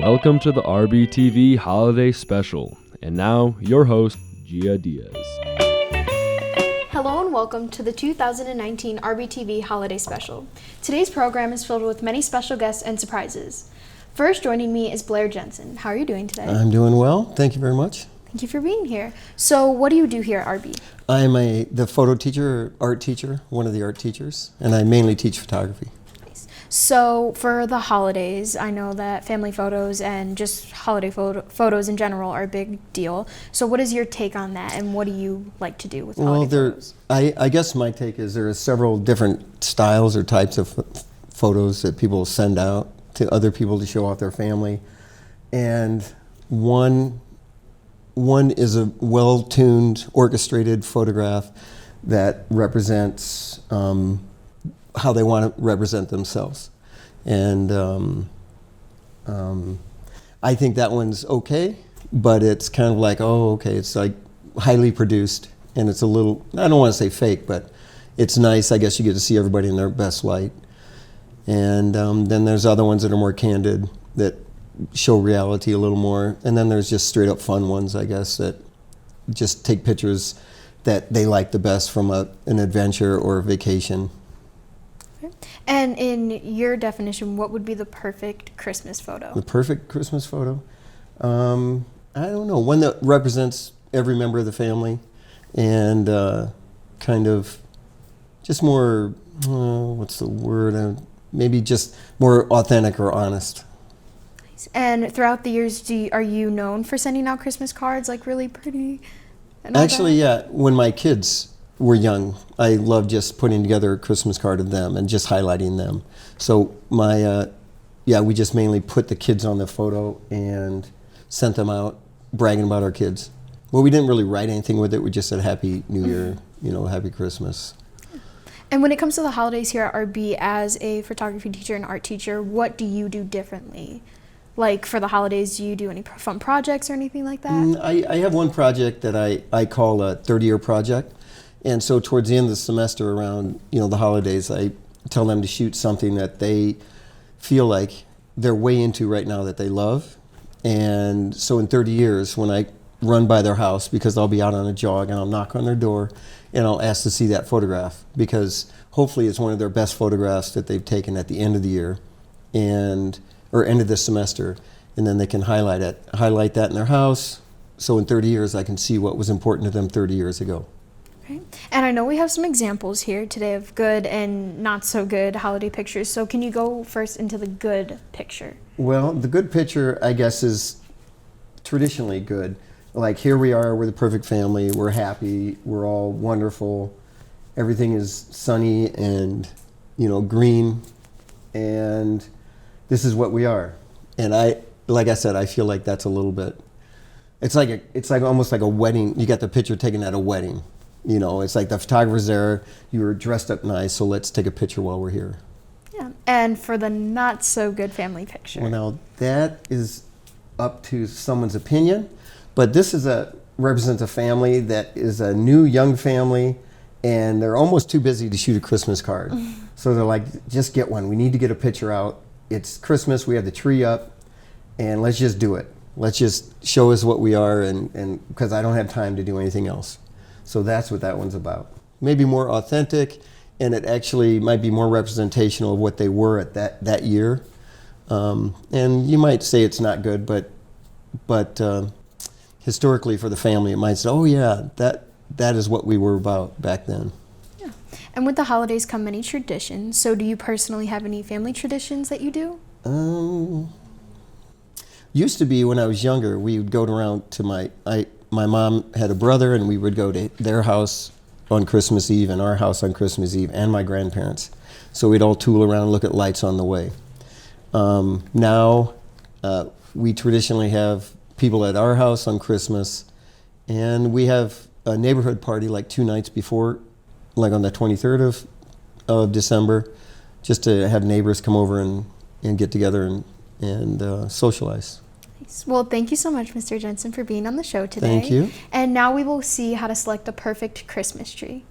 Welcome to the RBTV Holiday Special. And now, your host, Gia Diaz. Hello and welcome to the 2019 RBTV Holiday Special. Today's program is filled with many special guests and surprises. First joining me is Blair Jensen. How are you doing today? I'm doing well. Thank you very much. Thank you for being here. So what do you do here at RB? I'm the photo teacher, art teacher, one of the art teachers, and I mainly teach photography. Nice. So for the holidays, I know that family photos and just holiday photos in general are a big deal. So what is your take on that, and what do you like to do with holiday photos? I guess my take is there are several different styles or types of photos that people send out to other people to show off their family, and one is a well-tuned, orchestrated photograph that represents how they want to represent themselves. And I think that one's okay, but it's kind of like, oh, okay, it's like highly produced, and it's a little, I don't want to say fake, but it's nice. I guess you get to see everybody in their best light. And then there's other ones that are more candid, that show reality a little more. And then there's just straight up fun ones, I guess, that just take pictures that they like the best from an adventure or a vacation. Okay. And in your definition, what would be the perfect Christmas photo? The perfect Christmas photo? I don't know. One that represents every member of the family and kind of just more, what's the word? Maybe just more authentic or honest. And throughout the years, are you known for sending out Christmas cards, like really pretty? Actually, yeah. When my kids were young, I loved just putting together a Christmas card of them and just highlighting them. So we just mainly put the kids on the photo and sent them out bragging about our kids. Well, we didn't really write anything with it. We just said Happy New Year, Happy Christmas. And when it comes to the holidays here at RB, as a photography teacher and art teacher, what do you do differently? Like for the holidays, do you do any fun projects or anything like that? I have one project that I call a 30-year project. And so towards the end of the semester around, the holidays, I tell them to shoot something that they feel like they're way into right now that they love. And so in 30 years, when I run by their house, because I'll be out on a jog and I'll knock on their door and I'll ask to see that photograph, because hopefully it's one of their best photographs that they've taken at the end of the year or end of the semester, and then they can highlight that in their house. So in 30 years, I can see what was important to them 30 years ago. Okay. And I know we have some examples here today of good and not so good holiday pictures. So can you go first into the good picture? Well, the good picture, I guess, is traditionally good. Like here we are, we're the perfect family, we're happy, we're all wonderful, everything is sunny and, green, and this is what we are. And like I said, I feel like that's a little bit, it's like almost like a wedding. You got the picture taken at a wedding. It's like the photographer's there, you were dressed up nice, so let's take a picture while we're here. Yeah. And for the not so good family picture? Well, now that is up to someone's opinion, but this represents a family that is a new young family, and they're almost too busy to shoot a Christmas card. So they're like, just get one. We need to get a picture out. It's Christmas, we have the tree up, and let's just do it. Let's just show us what we are, and because I don't have time to do anything else. So that's what that one's about. Maybe more authentic, and it actually might be more representational of what they were at that year. And you might say it's not good, but historically for the family, it might say, oh yeah, that is what we were about back then. Yeah. And with the holidays come many traditions. So do you personally have any family traditions that you do? Used to be when I was younger, we would go around to my mom had a brother, and we would go to their house on Christmas Eve and our house on Christmas Eve, and my grandparents. So we'd all tool around and look at lights on the way. Now we traditionally have people at our house on Christmas, and we have a neighborhood party like 2 nights before, like on the 23rd of December, just to have neighbors come over and get together and socialize. Nice. Well, thank you so much, Mr. Jensen, for being on the show today. Thank you. And now we will see how to select a perfect Christmas tree.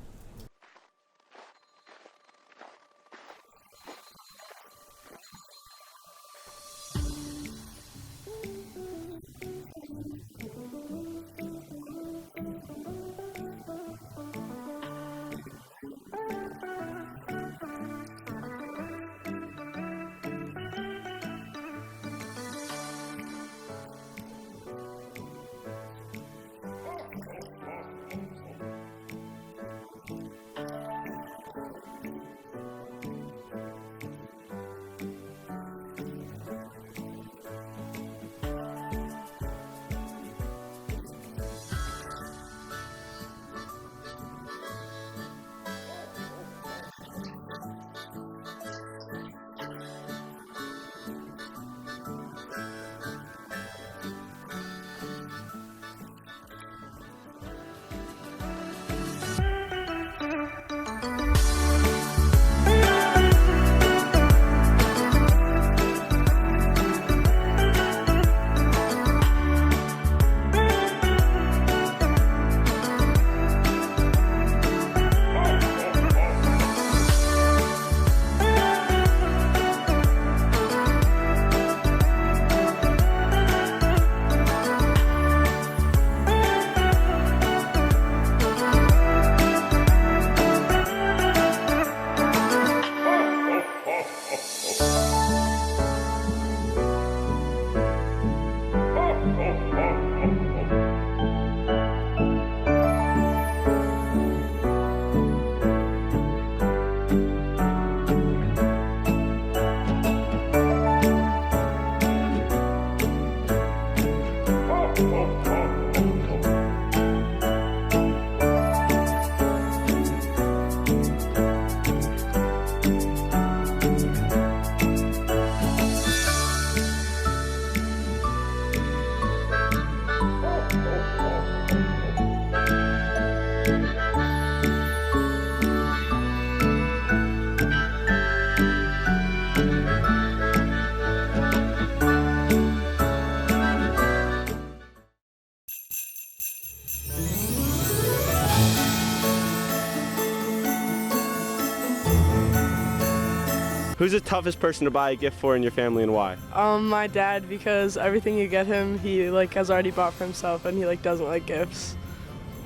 Who's the toughest person to buy a gift for in your family and why? My dad, because everything you get him, he has already bought for himself, and he doesn't like gifts.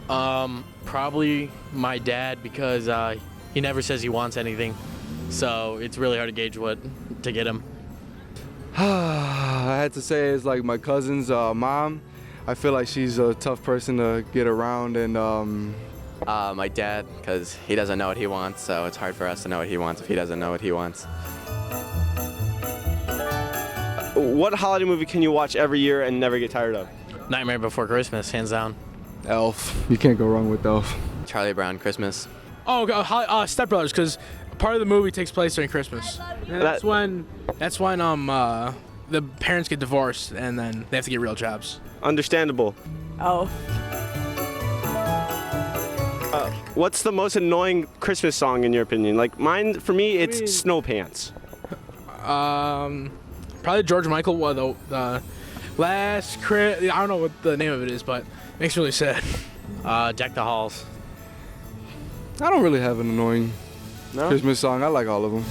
Probably my dad, because he never says he wants anything, so it's really hard to gauge what to get him. I had to say it's like my cousin's mom. I feel like she's a tough person to get around, and my dad, because he doesn't know what he wants, so it's hard for us to know what he wants if he doesn't know what he wants. What holiday movie can you watch every year and never get tired of? Nightmare Before Christmas, hands down. Elf. You can't go wrong with Elf. Charlie Brown Christmas. Step Brothers, because part of the movie takes place during Christmas. And that's when the parents get divorced and then they have to get real jobs. Understandable. Elf. What's the most annoying Christmas song in your opinion? Like mine, for me, it's Snow Pants. Probably George Michael. The last I don't know what the name of it is, but it makes me really sad. Deck the Halls. I don't really have an annoying No? Christmas song. I like all of them.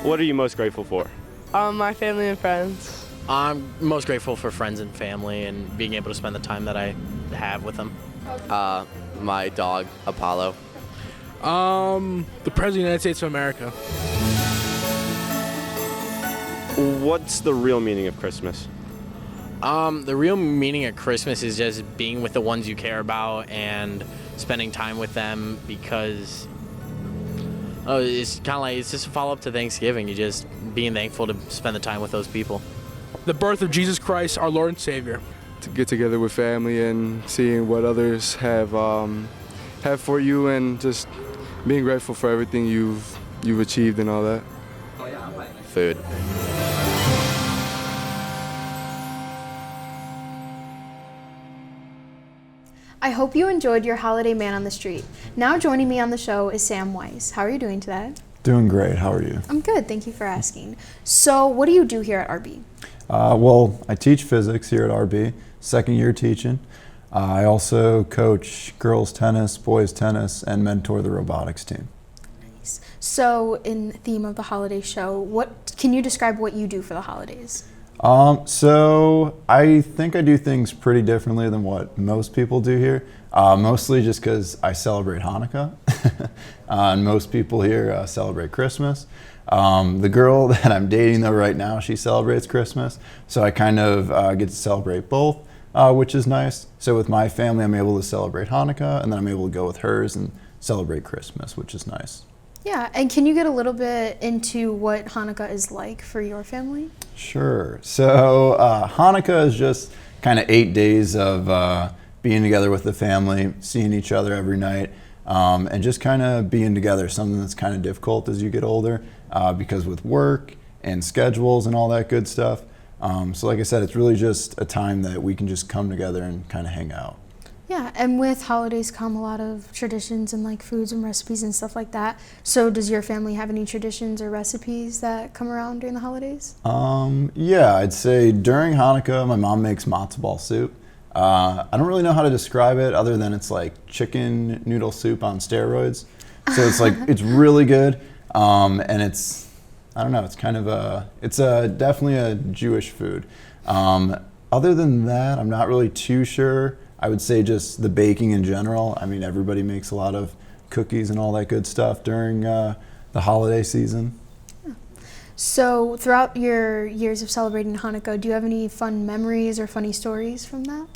What are you most grateful for? My family and friends. I'm most grateful for friends and family and being able to spend the time that I have with them. My dog, Apollo. The President of the United States of America. What's the real meaning of Christmas? The real meaning of Christmas is just being with the ones you care about and spending time with them, because it's kind of like, it's just a follow-up to Thanksgiving. You just being thankful to spend the time with those people. The birth of Jesus Christ, our Lord and Savior. To get together with family and seeing what others have for you, and just being grateful for everything you've achieved and all that. Food. I hope you enjoyed your holiday man on the street. Now joining me on the show is Sam Weiss. How are you doing today? Doing great. How are you? I'm good. Thank you for asking. So what do you do here at RB? Well, I teach physics here at RB, second year teaching. I also coach girls tennis, boys tennis, and mentor the robotics team. Nice. So in theme of the holiday show, can you describe what you do for the holidays? So I think I do things pretty differently than what most people do here, mostly just because I celebrate Hanukkah, and most people here celebrate Christmas. The girl that I'm dating though right now, she celebrates Christmas, so I kind of get to celebrate both, which is nice. So with my family, I'm able to celebrate Hanukkah, and then I'm able to go with hers and celebrate Christmas, which is nice. Yeah, and can you get a little bit into what Hanukkah is like for your family? Sure. So Hanukkah is just kind of 8 days of being together with the family, seeing each other every night, and just kind of being together, something that's kind of difficult as you get older, because with work and schedules and all that good stuff. So like I said, it's really just a time that we can just come together and kind of hang out. Yeah, and with holidays come a lot of traditions and like foods and recipes and stuff like that. So does your family have any traditions or recipes that come around during the holidays? Yeah, I'd say during Hanukkah, my mom makes matzo ball soup. I don't really know how to describe it other than it's like chicken noodle soup on steroids. So it's like, it's really good. And it's, I don't know, it's kind of it's definitely a Jewish food. Other than that, I'm not really too sure. I would say just the baking in general. I mean, everybody makes a lot of cookies and all that good stuff during the holiday season. So throughout your years of celebrating Hanukkah, do you have any fun memories or funny stories from that?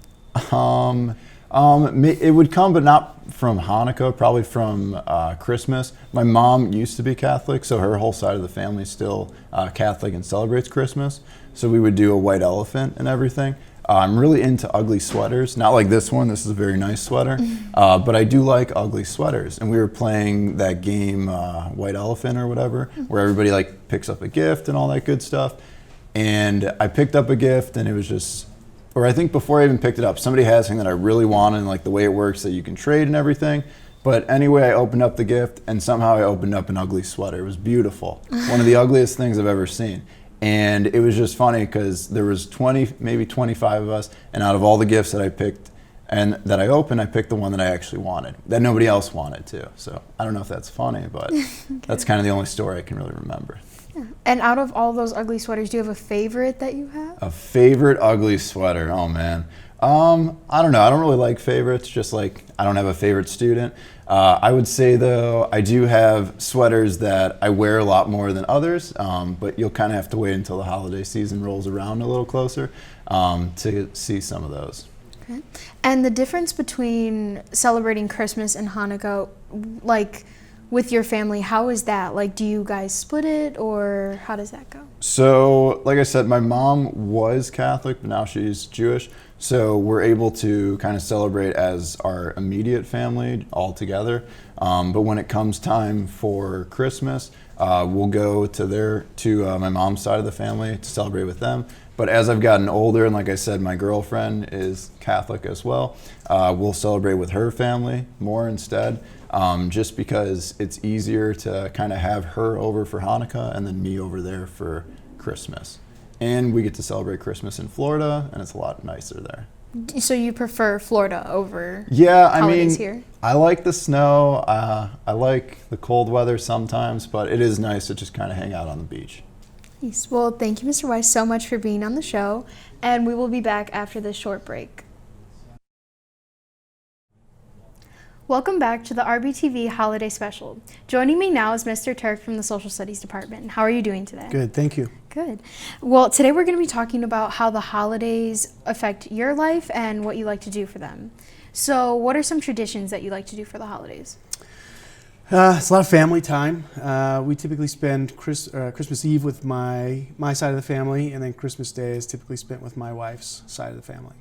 It would come, but not from Hanukkah, probably from Christmas. My mom used to be Catholic, so her whole side of the family is still Catholic and celebrates Christmas. So we would do a white elephant and everything. I'm really into ugly sweaters, not like this one. This is a very nice sweater, but I do like ugly sweaters. And we were playing that game, White Elephant or whatever, where everybody like picks up a gift and all that good stuff. And I picked up a gift, and it was just, or I think before I even picked it up, somebody had something that I really wanted, and like the way it works that you can trade and everything. But anyway, I opened up the gift, and somehow I opened up an ugly sweater. It was beautiful. One of the ugliest things I've ever seen. And it was just funny because there was 20, maybe 25 of us, and out of all the gifts that I picked and that I opened, I picked the one that I actually wanted, that nobody else wanted too. So I don't know if that's funny, but that's kind of the only story I can really remember. Yeah. And out of all those ugly sweaters, do you have a favorite that you have? A favorite ugly sweater? Oh man. I don't know. I don't really like favorites, just like I don't have a favorite student. I would say though, I do have sweaters that I wear a lot more than others, but you'll kind of have to wait until the holiday season rolls around a little closer to see some of those. Okay. And the difference between celebrating Christmas and Hanukkah, like with your family, how is that? Like, do you guys split it, or how does that go? So, like I said, my mom was Catholic, but now she's Jewish. So we're able to kind of celebrate as our immediate family all together. But when it comes time for Christmas, we'll go to my mom's side of the family to celebrate with them. But as I've gotten older, and like I said, my girlfriend is Catholic as well, we'll celebrate with her family more instead, just because it's easier to kind of have her over for Hanukkah and then me over there for Christmas. And we get to celebrate Christmas in Florida, and it's a lot nicer there. So you prefer Florida over holidays here? I like the snow. I like the cold weather sometimes, but it is nice to just kind of hang out on the beach. Nice. Well, thank you, Mr. Weiss, so much for being on the show, and we will be back after this short break. Welcome back to the RBTV Holiday Special. Joining me now is Mr. Turk from the Social Studies Department. How are you doing today? Good, thank you. Good. Well, today we're going to be talking about how the holidays affect your life and what you like to do for them. So what are some traditions that you like to do for the holidays? It's a lot of family time. We typically spend Christmas Eve with my side of the family, and then Christmas Day is typically spent with my wife's side of the family.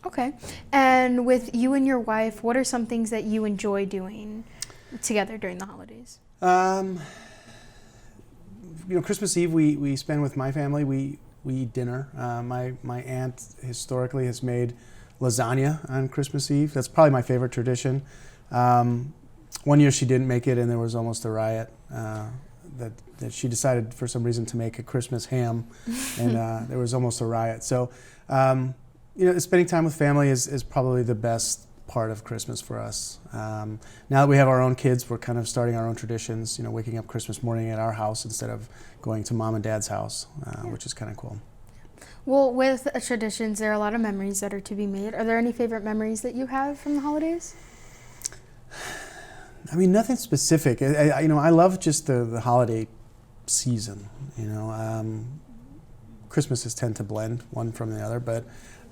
Okay. And with you and your wife, what are some things that you enjoy doing together during the holidays? Christmas Eve we spend with my family. We eat dinner. My aunt historically has made lasagna on Christmas Eve. That's probably my favorite tradition. One year she didn't make it, and there was almost a riot that she decided for some reason to make a Christmas ham, and there was almost a riot. So, spending time with family is probably the best part of Christmas for us. Now that we have our own kids, we're kind of starting our own traditions, waking up Christmas morning at our house instead of going to mom and dad's house, which is kind of cool. Well, with traditions, there are a lot of memories that are to be made. Are there any favorite memories that you have from the holidays? I mean, nothing specific. I love just the holiday season. Christmases tend to blend one from the other, but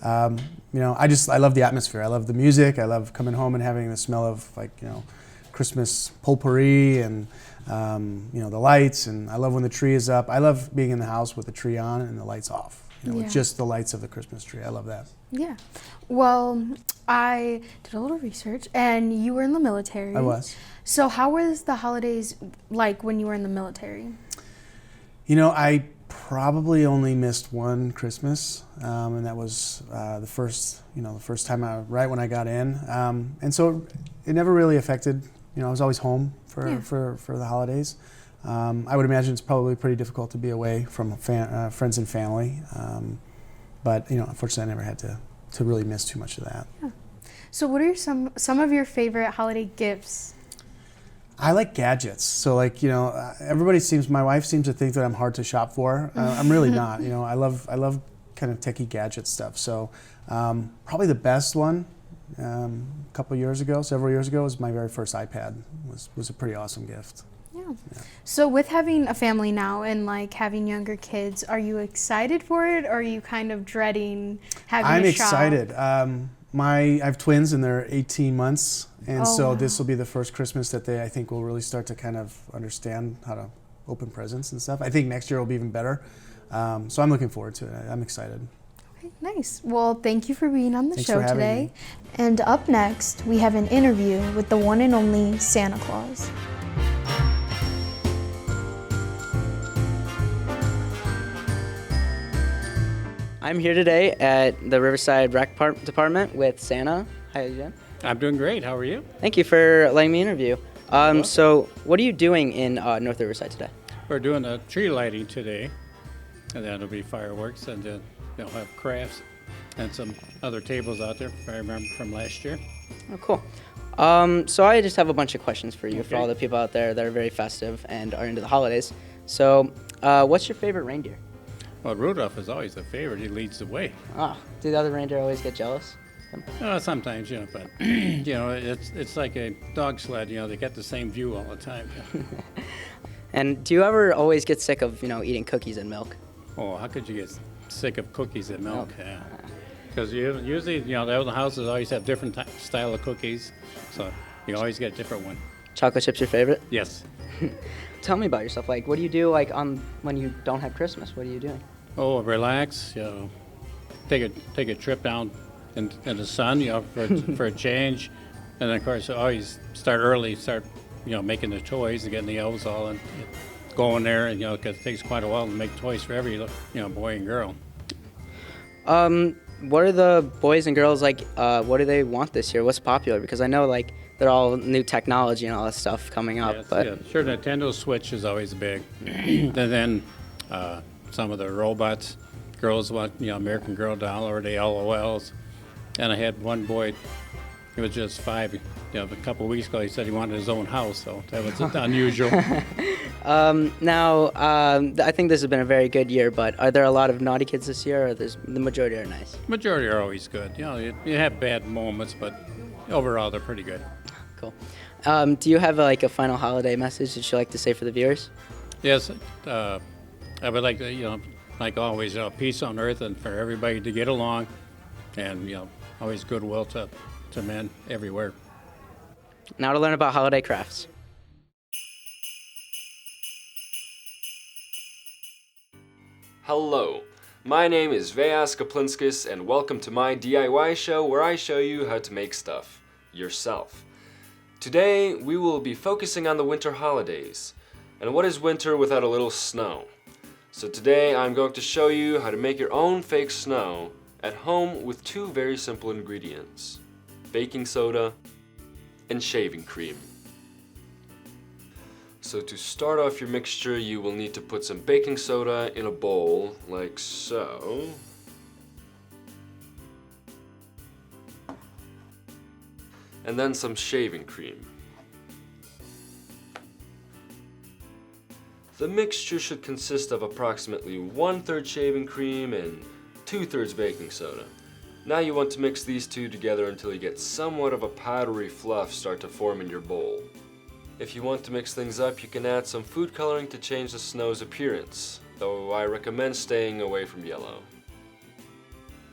I love the atmosphere. I love the music. I love coming home and having the smell of Christmas potpourri and the lights. And I love when the tree is up. I love being in the house with the tree on and the lights off. With just the lights of the Christmas tree. I love that. Yeah. Well, I did a little research, and you were in the military. I was. So how was the holidays like when you were in the military? I probably only missed one Christmas, and that was the first time right when I got in. And so it never really affected. I was always home for the holidays. I would imagine it's probably pretty difficult to be away from friends and family, but unfortunately, I never had to really miss too much of that. Yeah. So, what are some of your favorite holiday gifts? I like gadgets. So, my wife seems to think that I'm hard to shop for. I'm really not. I love kind of techie gadget stuff. So, probably the best one, several years ago, was my very first iPad. Was a pretty awesome gift. Yeah. So with having a family now and like having younger kids, are you excited for it, or are you kind of dreading having I'm a shop? excited. I have twins and they're 18 months, and so this will be the first Christmas that I think will really start to kind of understand how to open presents and stuff. I think next year will be even better. So I'm looking forward to it. I'm excited. Okay, nice. Well, thank you for being on the Thanks show for having today. me. And up next, we have an interview with the one and only Santa Claus. I'm here today at the Riverside Rec Department with Santa. How are you doing? I'm doing great. How are you? Thank you for letting me interview. So what are you doing in North Riverside today? We're doing a tree lighting today, and then it'll be fireworks, and then they'll have crafts and some other tables out there, if I remember from last year. Oh, cool. So I just have a bunch of questions for you, for Okay. all the people out there that are very festive and are into the holidays. So what's your favorite reindeer? Well, Rudolph is always a favorite. He leads the way. Ah, do the other reindeer always get jealous? Sometimes, but it's like a dog sled. They get the same view all the time. And do you ever always get sick of eating cookies and milk? Oh, how could you get sick of cookies and milk? Because usually, the other houses always have different style of cookies, so you always get a different one. Chocolate chip's your favorite? Yes. Tell me about yourself. Like, what do you do when you don't have Christmas? What are you doing? Oh, relax. Take a trip down in the sun. For a change, and then of course always start early. Start making the toys and getting the elves all and going there, and because it takes quite a while to make toys for every boy and girl. What are the boys and girls like? What do they want this year? What's popular? Because I know they're all new technology and all that stuff coming up. Sure. Nintendo Switch is always big, and then some of the robots. Girls want American Girl doll or the LOLs, and I had one boy. He was just 5. A couple of weeks ago, he said he wanted his own house, so that was unusual. Now, I think this has been a very good year, but are there a lot of naughty kids this year, or the majority are nice? Majority are always good. You have bad moments, but overall they're pretty good. Cool. Do you have a final holiday message that you'd like to say for the viewers? Yes, I would like to, like always, peace on earth and for everybody to get along, and always goodwill to men everywhere. Now to learn about holiday crafts. Hello, my name is Veas Kaplinskis, and welcome to my DIY show where I show you how to make stuff yourself. Today we will be focusing on the winter holidays, and what is winter without a little snow? So today I'm going to show you how to make your own fake snow at home with 2 very simple ingredients: baking soda and shaving cream. So to start off your mixture, you will need to put some baking soda in a bowl, like so. And then some shaving cream. The mixture should consist of approximately 1/3 shaving cream and 2/3 baking soda. Now you want to mix these two together until you get somewhat of a powdery fluff start to form in your bowl. If you want to mix things up, you can add some food coloring to change the snow's appearance, though I recommend staying away from yellow.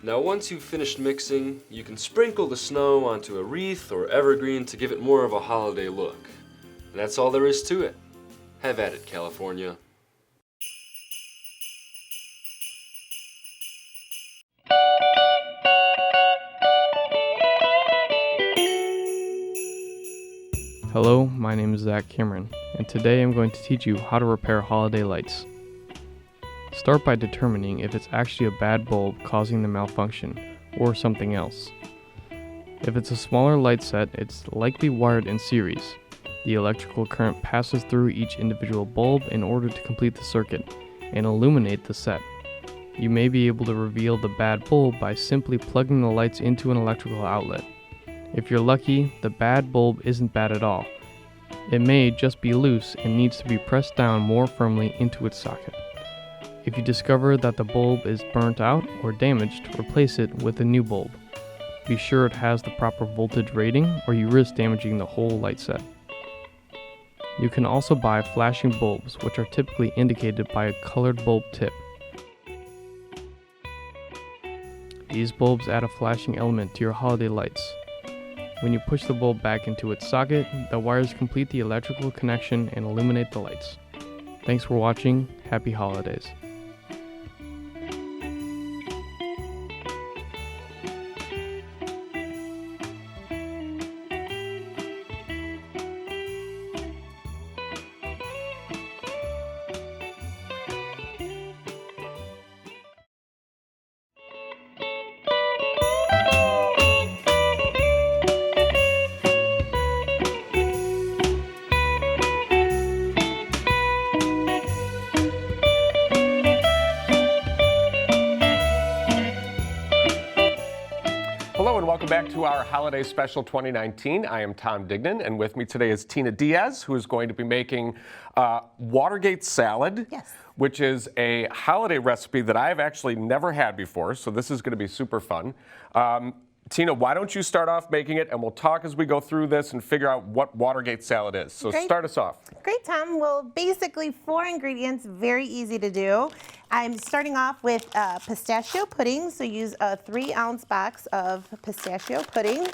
Now once you've finished mixing, you can sprinkle the snow onto a wreath or evergreen to give it more of a holiday look. And that's all there is to it. Have at it, California. Hello, my name is Zach Cameron, and today I'm going to teach you how to repair holiday lights. Start by determining if it's actually a bad bulb causing the malfunction, or something else. If it's a smaller light set, it's likely wired in series. The electrical current passes through each individual bulb in order to complete the circuit and illuminate the set. You may be able to reveal the bad bulb by simply plugging the lights into an electrical outlet. If you're lucky, the bad bulb isn't bad at all. It may just be loose and needs to be pressed down more firmly into its socket. If you discover that the bulb is burnt out or damaged, replace it with a new bulb. Be sure it has the proper voltage rating or you risk damaging the whole light set. You can also buy flashing bulbs, which are typically indicated by a colored bulb tip. These bulbs add a flashing element to your holiday lights. When you push the bulb back into its socket, the wires complete the electrical connection and illuminate the lights. Thanks for watching. Happy holidays. Hello and welcome back to our Holiday Special 2019. I am Tom Dignan, and with me today is Tina Diaz, who is going to be making Watergate Salad, which is a holiday recipe that I've actually never had before, so this is going to be super fun. Tina, why don't you start off making it, and we'll talk as we go through this and figure out what Watergate Salad is. So start us off. Great, Tom. Well, basically 4 ingredients, very easy to do. I'm starting off with pistachio pudding, so use a 3-ounce box of pistachio pudding.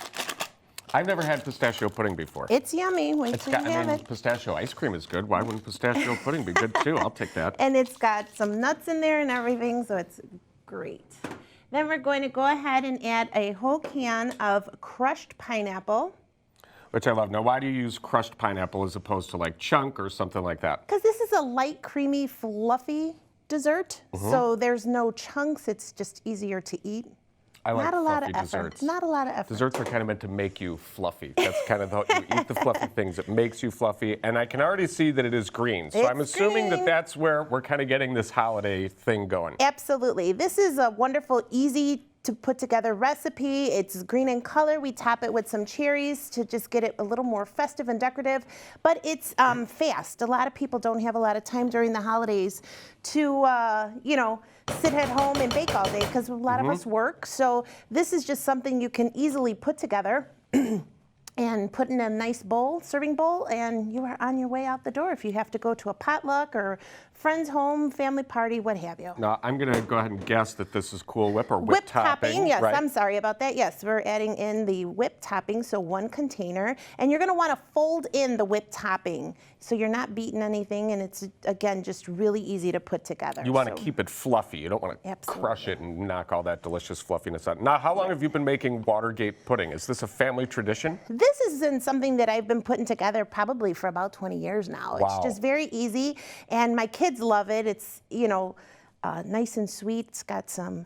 I've never had pistachio pudding before. It's yummy. Wait till you have it. Pistachio ice cream is good. Why wouldn't pistachio pudding be good too? I'll take that. And it's got some nuts in there and everything, so it's great. Then we're going to go ahead and add a whole can of crushed pineapple. Which I love. Now, why do you use crushed pineapple as opposed to like chunk or something like that? Because this is a light, creamy, fluffy dessert, so there's no chunks. It's just easier to eat. I like Not a lot of fluffy effort. desserts. Not a lot of effort. Desserts are kind of meant to make you fluffy. That's kind of you eat the fluffy things. It makes you fluffy, and I can already see that it is green. So I'm assuming that that's where we're kind of getting this holiday thing going. Absolutely. This is a wonderful, easy to put together recipe. It's green in color. We top it with some cherries to just get it a little more festive and decorative. But it's fast. A lot of people don't have a lot of time during the holidays to, you know, sit at home and bake all day because a lot of us work. So this is just something you can easily put together and put in a nice bowl, serving bowl, and you are on your way out the door if you have to go to a potluck or friend's home, family party, what have you. Now, I'm going to go ahead and guess that this is Cool Whip or whip topping. Yes, right? I'm sorry about that. Yes, we're adding in the whip topping, so 1 container. And you're going to want to fold in the whip topping so you're not beating anything, and it's, again, just really easy to put together. You want to keep it fluffy. You don't want to crush it and knock all that delicious fluffiness out. Now, how long have you been making Watergate pudding? Is this a family tradition? This isn't something that I've been putting together probably for about 20 years now. Wow. It's just very easy, and my kids love it. It's, you know, nice and sweet. It's got some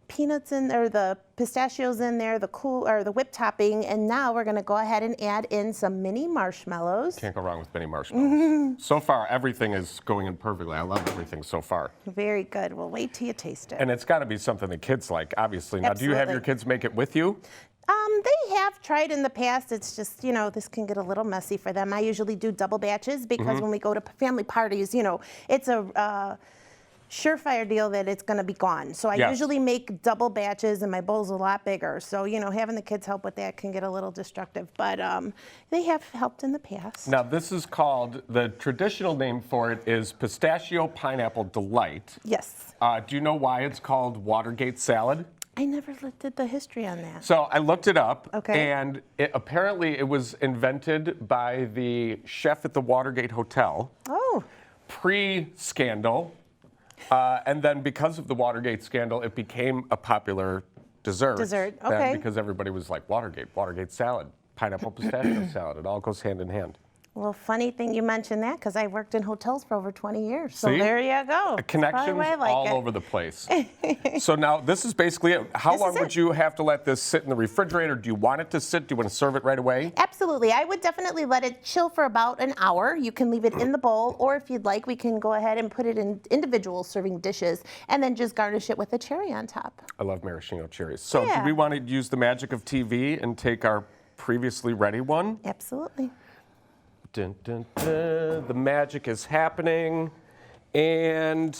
peanuts in there, the pistachios in there, the whip topping, and now we're going to go ahead and add in some mini marshmallows. Can't go wrong with mini marshmallows. So far, everything is going in perfectly. I love everything so far. Very good. Well, wait till you taste it. And it's got to be something the kids like, obviously. Now, do you have your kids make it with you? They have tried in the past. It's just, you know, this can get a little messy for them. I usually do double batches because when we go to family parties, you know, it's a surefire deal that it's going to be gone. So I usually make double batches, and my bowl's a lot bigger. So, you know, having the kids help with that can get a little destructive. But they have helped in the past. Now, this is called, the traditional name for it is Pistachio Pineapple Delight. Yes. Do you know why it's called Watergate Salad? I never did the history on that. So I looked it up, Okay. and apparently it was invented by the chef at the Watergate Hotel. Oh. Pre-scandal, and then because of the Watergate scandal, it became a popular dessert. Dessert, Then okay. because everybody was like, Watergate salad, pineapple pistachio salad. It all goes hand in hand. Well, funny thing you mentioned that because I worked in hotels for over 20 years. So See? there you go. Connections all over the place. So now this is basically it. How long would you have to let this sit in the refrigerator? Do you want it to sit? Do you want to serve it right away? Absolutely. I would definitely let it chill for about an hour. You can leave it in the bowl, or if you'd like, we can go ahead and put it in individual serving dishes and then just garnish it with a cherry on top. I love maraschino cherries. So do we want to use the magic of TV and take our previously ready one? Absolutely. Dun, dun, dun. The magic is happening, and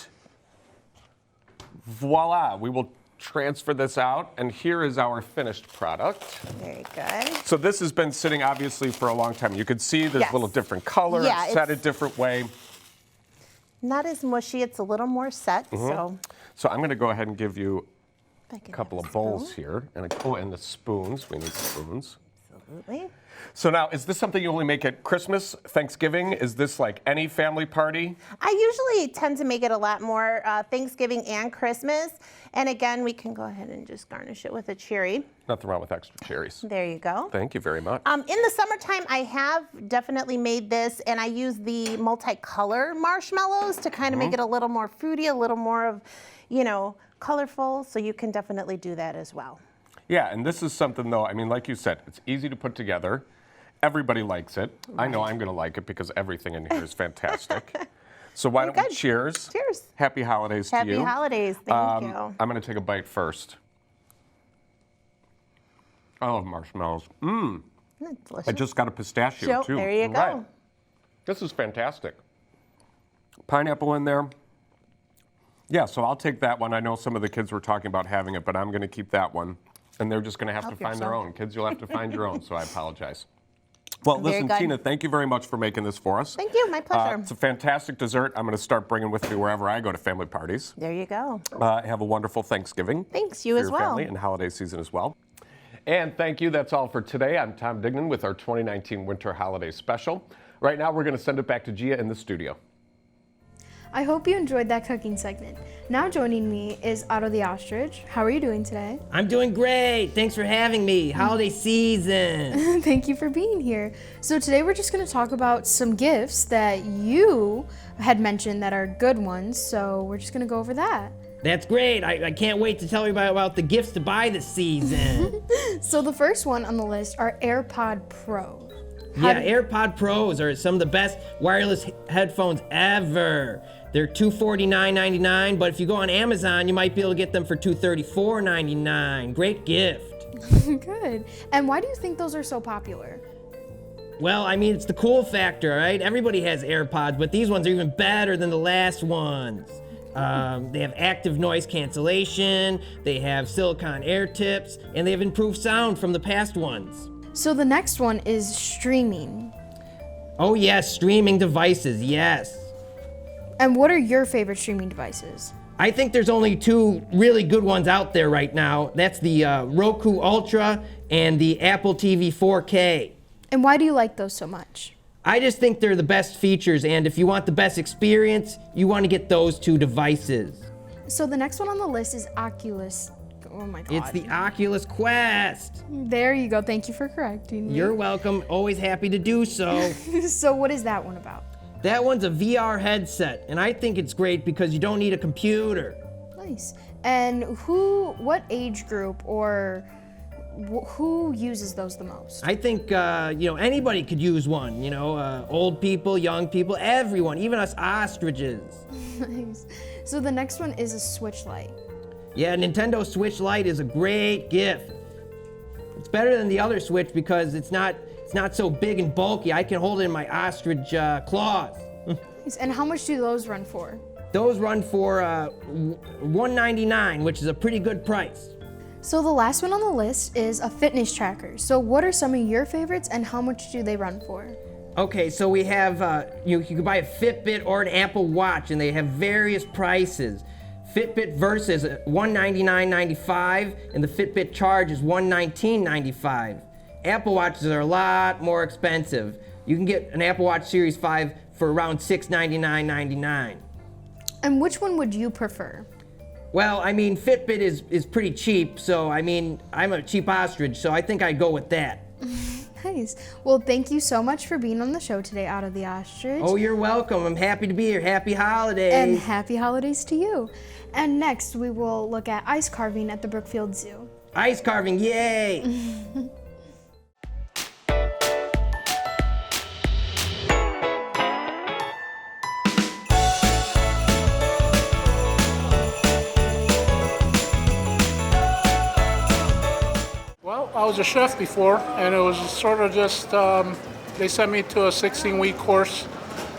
voila, we will transfer this out, and here is our finished product. Very good. So this has been sitting obviously for a long time. You can see there's Yes. little different color, Yeah, it's set a it's- different way. Not as mushy, it's a little more set, so. So I'm gonna go ahead and give you if I a can couple have of a bowls spoon. here. And the spoons, we need spoons. Absolutely. So now, is this something you only make at Christmas, Thanksgiving? Is this like any family party? I usually tend to make it a lot more Thanksgiving and Christmas. And again, we can go ahead and just garnish it with a cherry. Nothing wrong with extra cherries. There you go. Thank you very much. In the summertime, I have definitely made this, and I use the multicolor marshmallows to kind of make it a little more fruity, a little more of, you know, colorful. So you can definitely do that as well. Yeah, and this is something though, I mean, like you said, it's easy to put together. Everybody likes it. I know I'm gonna like it because everything in here is fantastic. So why don't we cheers? Cheers. Happy holidays to you. Happy holidays, thank you. I'm gonna take a bite first. I love marshmallows. Mmm. That's delicious. I just got a pistachio too. There you go. Right. This is fantastic. Pineapple in there. Yeah, so I'll take that one. I know some of the kids were talking about having it, but I'm gonna keep that one. And they're just gonna have to find their own. Kids, you'll have to find your own, so I apologize. Well, Very listen, good. Tina, thank you very much for making this for us. Thank you, my pleasure. It's a fantastic dessert. I'm going to start bringing with me wherever I go to family parties. There you go. Have a wonderful Thanksgiving. Thanks, you for as your well. family and holiday season as well. And thank you. That's all for today. I'm Tom Dignan with our 2019 Winter Holiday Special. Right now, we're going to send it back to Gia in the studio. I hope you enjoyed that cooking segment. Now joining me is Otto the Ostrich. How are you doing today? I'm doing great. Thanks for having me. Holiday season. Thank you for being here. So today we're just going to talk about some gifts that you had mentioned that are good ones. So we're just going to go over that. That's great. I can't wait to tell everybody about the gifts to buy this season. So the first one on the list are AirPod Pro. Yeah, AirPod Pros are some of the best wireless headphones ever. They're $249.99, but if you go on Amazon, you might be able to get them for $234.99. Great gift. Good. And why do you think those are so popular? Well, I mean, it's the cool factor, right? Everybody has AirPods, but these ones are even better than the last ones. They have active noise cancellation, they have silicone air tips, and they have improved sound from the past ones. So the next one is streaming. Oh yes, streaming devices, yes. And what are your favorite streaming devices? I think there's only two really good ones out there right now. That's the Roku Ultra and the Apple TV 4K. And why do you like those so much? I just think they're the best features, and if you want the best experience, you want to get those two devices. So the next one on the list is Oculus. Oh my God. It's the Oculus Quest. There you go. Thank you for correcting me. You're welcome. Always happy to do so. So what is that one about? That one's a VR headset, and I think it's great because you don't need a computer. Nice. And what age group or who uses those the most? I think, anybody could use one. Old people, young people, everyone, even us ostriches. Nice. So the next one is a Switch Lite. Yeah, Nintendo Switch Lite is a great gift. It's better than the other Switch because it's not so big and bulky. I can hold it in my ostrich claws. Nice. And how much do those run for? Those run for $199, which is a pretty good price. So the last one on the list is a fitness tracker. So what are some of your favorites and how much do they run for? Okay, so we have, you can buy a Fitbit or an Apple Watch, and they have various prices. Fitbit Versa is $199.95, and the Fitbit Charge is $119.95. Apple Watches are a lot more expensive. You can get an Apple Watch Series 5 for around $699.99. And which one would you prefer? Well, I mean, Fitbit is pretty cheap, so I mean, I'm a cheap ostrich, so I think I'd go with that. Nice. Well, thank you so much for being on the show today, Out of the Ostrich. Oh, you're welcome. I'm happy to be here. Happy holidays. And happy holidays to you. And next, we will look at ice carving at the Brookfield Zoo. Ice carving, yay! Well, I was a chef before, and it was sort of just, they sent me to a 16-week course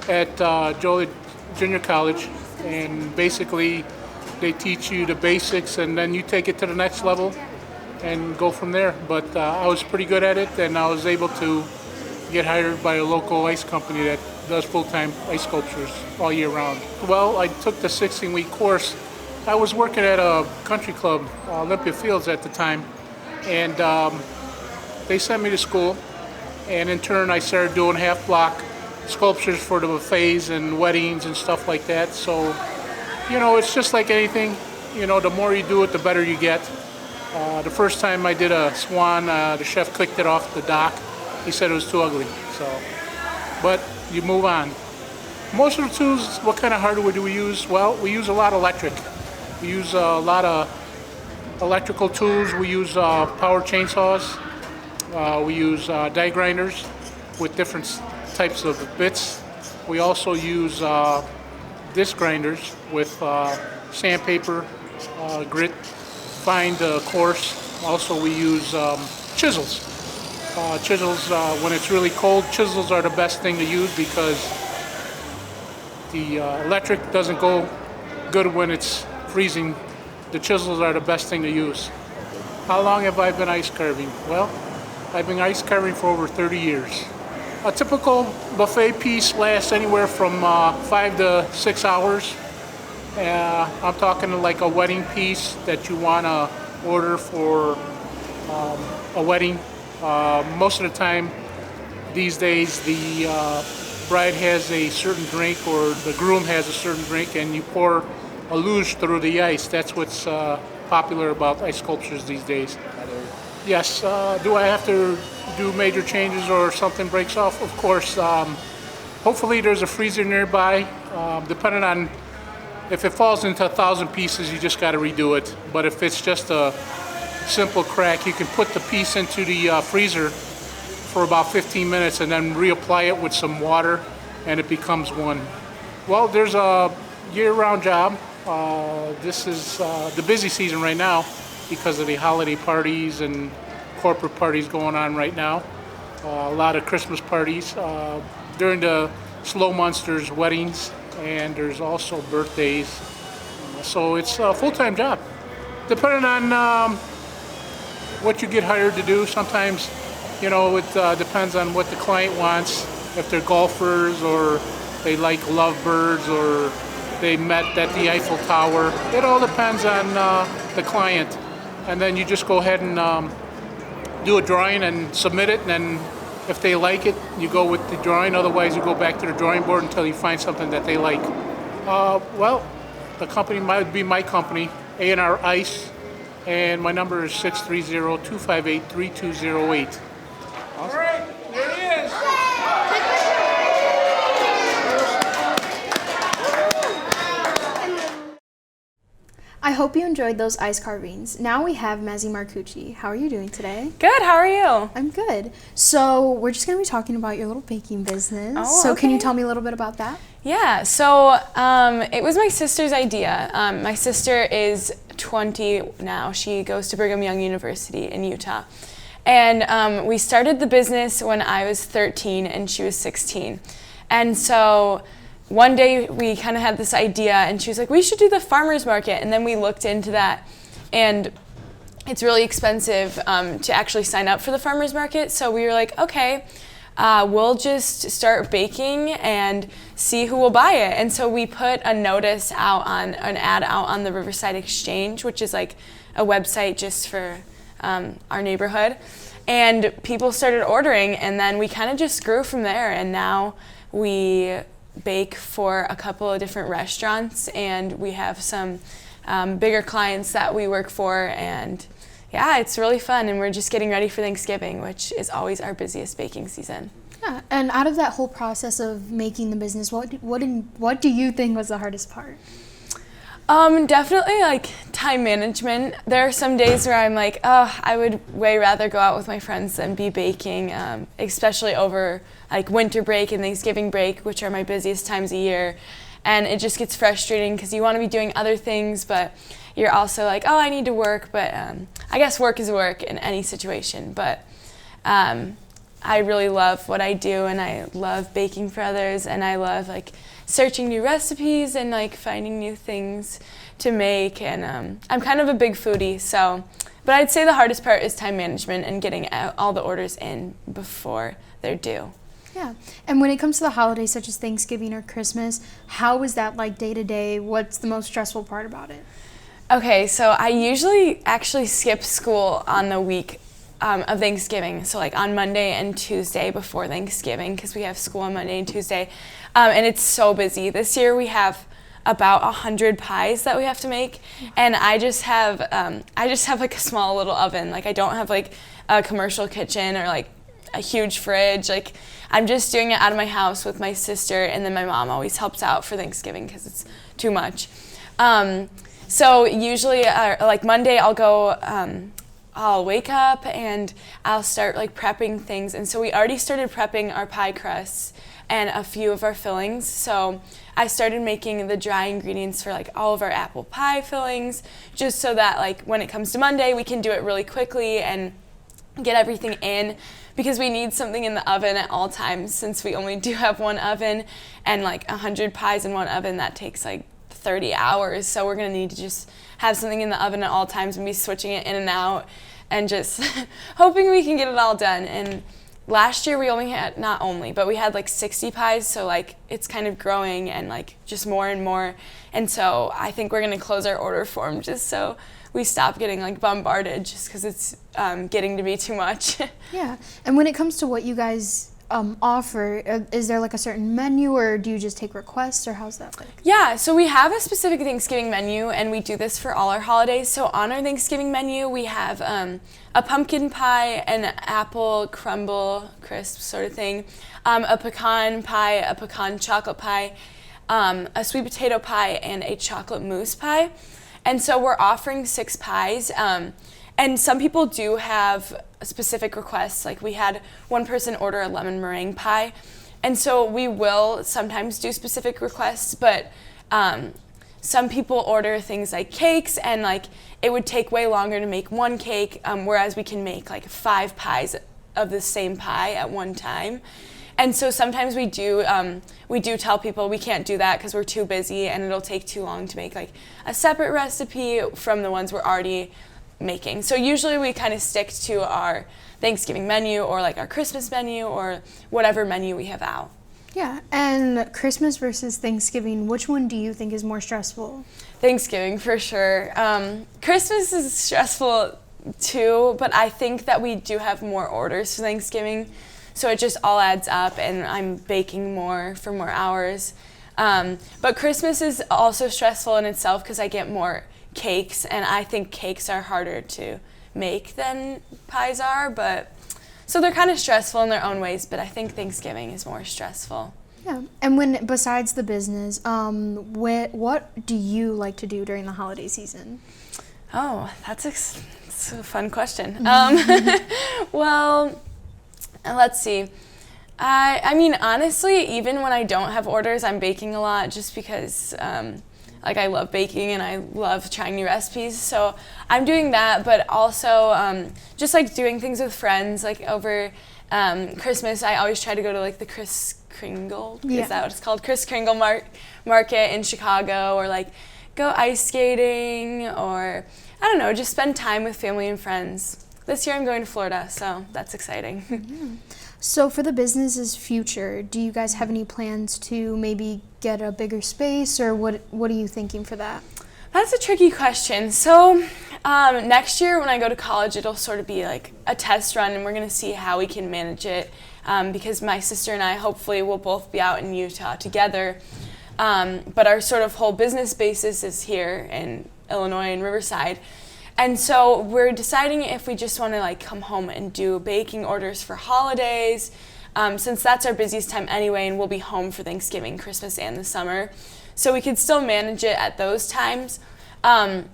at Joliet Junior College, and basically They teach you the basics, and then you take it to the next level and go from there. But I was pretty good at it, and I was able to get hired by a local ice company that does full-time ice sculptures all year round. Well, I took the 16-week course. I was working at a country club, Olympia Fields at the time, and they sent me to school, and in turn I started doing half-block sculptures for the buffets and weddings and stuff like that. So, you know, it's just like anything. You know, the more you do it, the better you get. The first time I did a swan, the chef clicked it off the dock. He said it was too ugly. So, but you move on. Most of the tools, what kind of hardware do we use? Well, we use a lot of electric. We use a lot of electrical tools. We use power chainsaws. We use die grinders with different types of bits. We also use disc grinders with sandpaper, grit, fine to coarse. Also, we use chisels. Chisels, when it's really cold, chisels are the best thing to use because the electric doesn't go good when it's freezing. The chisels are the best thing to use. How long have I been ice carving? Well, I've been ice carving for over 30 years. A typical buffet piece lasts anywhere from 5 to 6 hours. I'm talking like a wedding piece that you want to order for a wedding. Most of the time these days the bride has a certain drink or the groom has a certain drink, and you pour a luge through the ice. That's what's popular about ice sculptures these days. Yes, do I have to do major changes or something breaks off? Of course. Hopefully there's a freezer nearby. Depending on if it falls into 1,000 pieces, you just got to redo it. But if it's just a simple crack, you can put the piece into the freezer for about 15 minutes and then reapply it with some water, and it becomes one. Well, there's a year-round job. This is the busy season right now because of the holiday parties and corporate parties going on right now. A lot of Christmas parties. During the slow months, there's weddings, and there's also birthdays. So it's a full-time job. Depending on what you get hired to do, sometimes, you know, it depends on what the client wants. If they're golfers or they like lovebirds or they met at the Eiffel Tower. It all depends on the client. And then you just go ahead and do a drawing and submit it, and then if they like it, you go with the drawing. Otherwise, you go back to the drawing board until you find something that they like. Well, the company might be my company, A&R Ice, and my number is 630-258-3208. All right, there he is. I hope you enjoyed those ice carvings. Now we have Mazzy Marcucci. How are you doing today? Good, how are you? I'm good. So we're just going to be talking about your little baking business. Oh, so okay. Can you tell me a little bit about that? Yeah, so it was my sister's idea. My sister is 20 now. She goes to Brigham Young University in Utah. And we started the business when I was 13 and she was 16. And so one day we kind of had this idea, and she was like, we should do the farmer's market. And then we looked into that, and it's really expensive to actually sign up for the farmer's market. So we were like, okay, we'll just start baking and see who will buy it. And so we put a notice out on, an ad out on the Riverside Exchange, which is like a website just for our neighborhood. And people started ordering, and then we kind of just grew from there. And now we bake for a couple of different restaurants, and we have some bigger clients that we work for, and yeah, it's really fun, and we're just getting ready for Thanksgiving, which is always our busiest baking season. Yeah, and out of that whole process of making the business, what do you think was the hardest part? Definitely like time management. There are some days where I'm like, oh, I would way rather go out with my friends than be baking, especially over like winter break and Thanksgiving break, which are my busiest times a year. And it just gets frustrating because you want to be doing other things, but you're also like, oh, I need to work. But I guess work is work in any situation. But I really love what I do, and I love baking for others, and I love like searching new recipes and like finding new things to make. And I'm kind of a big foodie, so, but I'd say the hardest part is time management and getting all the orders in before they're due. Yeah. And when it comes to the holidays such as Thanksgiving or Christmas, how is that like day to day? What's the most stressful part about it? Okay, so I usually actually skip school on the week of Thanksgiving. So like on Monday and Tuesday before Thanksgiving, because we have school on Monday and Tuesday. And it's so busy. This year we have about 100 pies that we have to make. And I just have like a small little oven. Like I don't have like a commercial kitchen or like a huge fridge. Like I'm just doing it out of my house with my sister, and then my mom always helps out for Thanksgiving because it's too much. So usually, like Monday, I'll wake up and I'll start like prepping things. And so we already started prepping our pie crusts and a few of our fillings. So I started making the dry ingredients for like all of our apple pie fillings, just so that like when it comes to Monday, we can do it really quickly and get everything in, because we need something in the oven at all times since we only do have one oven, and like 100 pies in one oven, that takes like 30 hours. So we're gonna need to just have something in the oven at all times and be switching it in and out and just hoping we can get it all done. And last year we we had like 60 pies, so like it's kind of growing and like just more and more. And so I think we're gonna close our order form just so we stop getting like bombarded, just because it's getting to be too much. Yeah. And when it comes to what you guys offer, is there like a certain menu, or do you just take requests, or how's that like? Yeah, so we have a specific Thanksgiving menu, and we do this for all our holidays. So on our Thanksgiving menu, we have a pumpkin pie, an apple crumble crisp sort of thing, a pecan pie, a pecan chocolate pie, a sweet potato pie, and a chocolate mousse pie. And so we're offering 6 pies. And some people do have specific requests. Like we had one person order a lemon meringue pie. And so we will sometimes do specific requests, but some people order things like cakes, and like it would take way longer to make one cake, whereas we can make like 5 pies of the same pie at one time. And so sometimes we do tell people we can't do that because we're too busy and it'll take too long to make like a separate recipe from the ones we're already making. So usually we kind of stick to our Thanksgiving menu or like our Christmas menu or whatever menu we have out. Yeah, and Christmas versus Thanksgiving, which one do you think is more stressful? Thanksgiving for sure. Christmas is stressful too, but I think that we do have more orders for Thanksgiving, so it just all adds up, and I'm baking more for more hours. But Christmas is also stressful in itself because I get more cakes, and I think cakes are harder to make than pies are, but so they're kind of stressful in their own ways, but I think Thanksgiving is more stressful. Yeah, and when besides the business, what do you like to do during the holiday season? Oh, that's a fun question. Well, let's see. I mean, honestly, even when I don't have orders, I'm baking a lot just because like I love baking and I love trying new recipes. So I'm doing that, but also just like doing things with friends. Like over Christmas, I always try to go to like the Kris Kringle, is that what it's called? Kris Kringle Market in Chicago, or like go ice skating, or I don't know, just spend time with family and friends. This year I'm going to Florida, so that's exciting. Mm-hmm. So for the business's future, do you guys have any plans to maybe get a bigger space, or what are you thinking for that? That's a tricky question. So next year when I go to college, it'll sort of be like a test run, and we're going to see how we can manage it, because my sister and I hopefully will both be out in Utah together. But our sort of whole business basis is here in Illinois and Riverside. And so we're deciding if we just want to like come home and do baking orders for holidays, since that's our busiest time anyway, and we'll be home for Thanksgiving, Christmas, and the summer. So we could still manage it at those times. And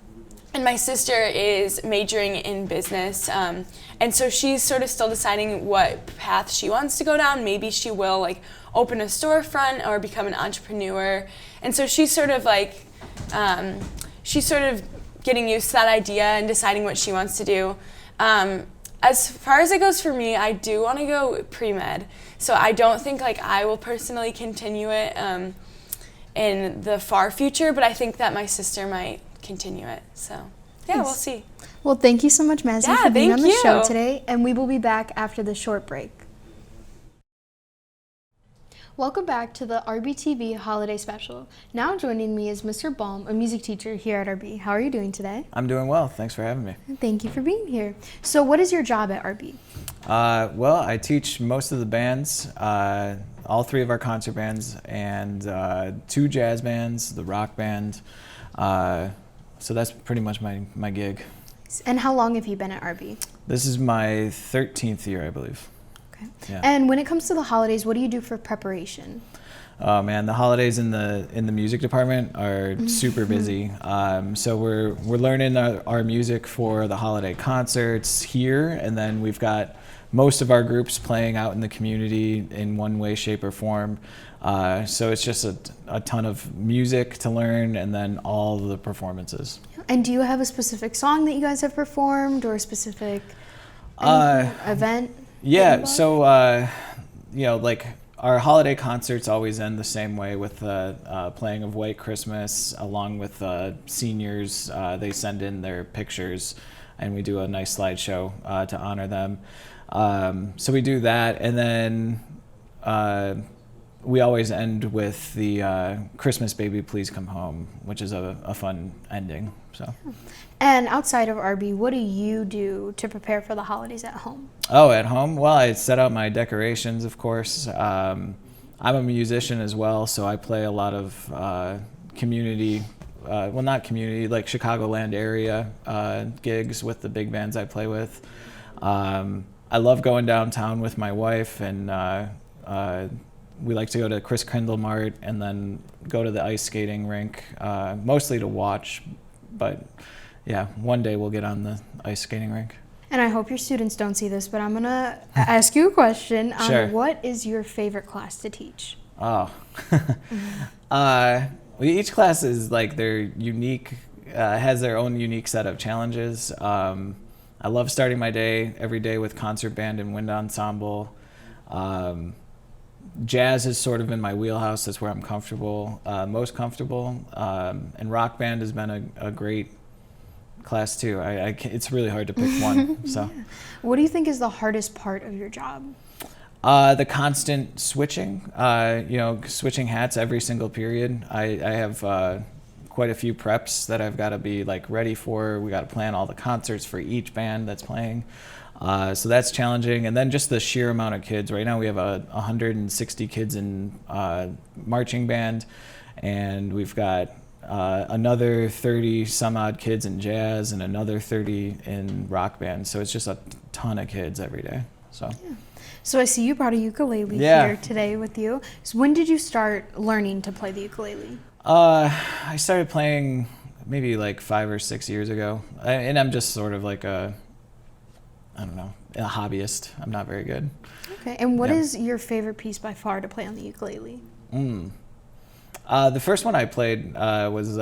my sister is majoring in business, and so she's sort of still deciding what path she wants to go down. Maybe she will like open a storefront or become an entrepreneur. And so she's sort of like, getting used to that idea and deciding what she wants to do. As far as it goes for me, I do want to go pre-med. So I don't think like I will personally continue it. in the far future, but I think that my sister might continue it. So yeah, Nice. we'll see. Well, thank you so much, Mazzy, Yeah, for being thank on the show you. today, and we will be back after the short break. Welcome back to the RBTV Holiday Special. Now joining me is Mr. Baum, a music teacher here at RB. How are you doing today? I'm doing well. Thanks for having me. Thank you for being here. So what is your job at RB? Well, I teach most of the bands, all 3 of our concert bands, and 2 jazz bands, the rock band. So that's pretty much my gig. And how long have you been at RB? This is my 13th year, I believe. Okay. Yeah. And when it comes to the holidays, what do you do for preparation? Oh man, the holidays in the music department are super busy. So we're learning our music for the holiday concerts here, and then we've got most of our groups playing out in the community in one way, shape, or form. So it's just a ton of music to learn, and then all the performances. And do you have a specific song that you guys have performed, or a specific event? Yeah, so like our holiday concerts always end the same way with playing of White Christmas, along with seniors. They send in their pictures, and we do a nice slideshow to honor them. So we do that, and then we always end with the Christmas Baby Please Come Home, which is a fun ending. So. And outside of RB, what do you do to prepare for the holidays at home? Oh, at home? Well, I set out my decorations, of course. I'm a musician as well, so I play a lot of community, well, not community, like Chicagoland area gigs with the big bands I play with. I love going downtown with my wife, and we like to go to Chris Kendall Mart and then go to the ice skating rink, mostly to watch, but yeah, one day we'll get on the ice skating rink. And I hope your students don't see this, but I'm gonna ask you a question. Sure. What is your favorite class to teach? Oh, well, each class is like their unique, has their own unique set of challenges. I love starting my day every day with concert band and wind ensemble. Jazz is sort of in my wheelhouse. That's where I'm comfortable, most comfortable. And rock band has been a great class too. It's really hard to pick one. So, What do you think is the hardest part of your job? the constant switching. Switching hats every single period. I have quite a few preps that I've got to be like ready for. We got to plan all the concerts for each band that's playing. So that's challenging. And then just the sheer amount of kids. Right now we have 160 kids in marching band, and we've got another 30 some odd kids in jazz and another 30 in rock band. So it's just a ton of kids every day. So. Yeah. So I see you brought a ukulele Yeah. here today with you. So when did you start learning to play the ukulele? I started playing maybe like 5 or 6 years ago, and I'm just sort of like a hobbyist. I'm not very good. Okay, and what Yeah. is your favorite piece by far to play on the ukulele? The first one I played was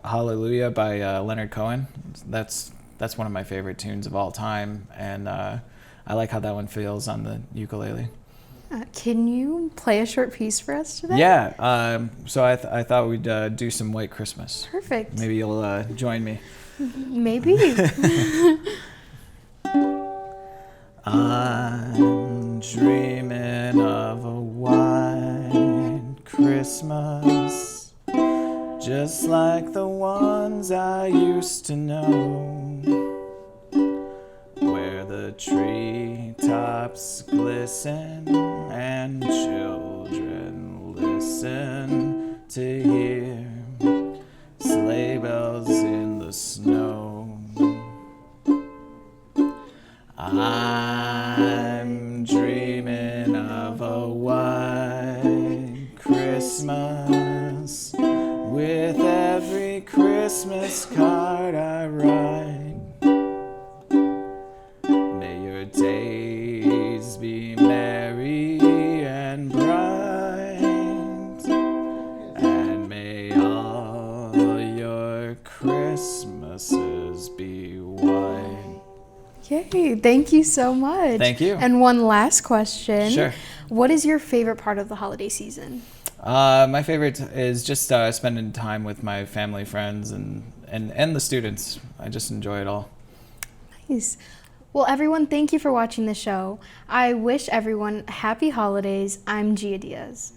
Hallelujah by Leonard Cohen. That's one of my favorite tunes of all time, and I like how that one feels on the ukulele. Can you play a short piece for us today? Yeah, so I thought we'd do some White Christmas. Perfect. Maybe you'll join me. Maybe. I'm dreaming of a white Christmas, just like the ones I used to know, where the treetops glisten and children listen to hear sleigh bells in the snow. I'm dreaming of a white Christmas, with every Christmas card I write. May your days be merry and bright, and may all your Christmases be white. Yay, thank you so much. Thank you. And one last question. Sure. What is your favorite part of the holiday season? My favorite is just spending time with my family, friends, and the students. I just enjoy it all. Nice. Well, everyone, thank you for watching the show. I wish everyone happy holidays. I'm Gia Diaz.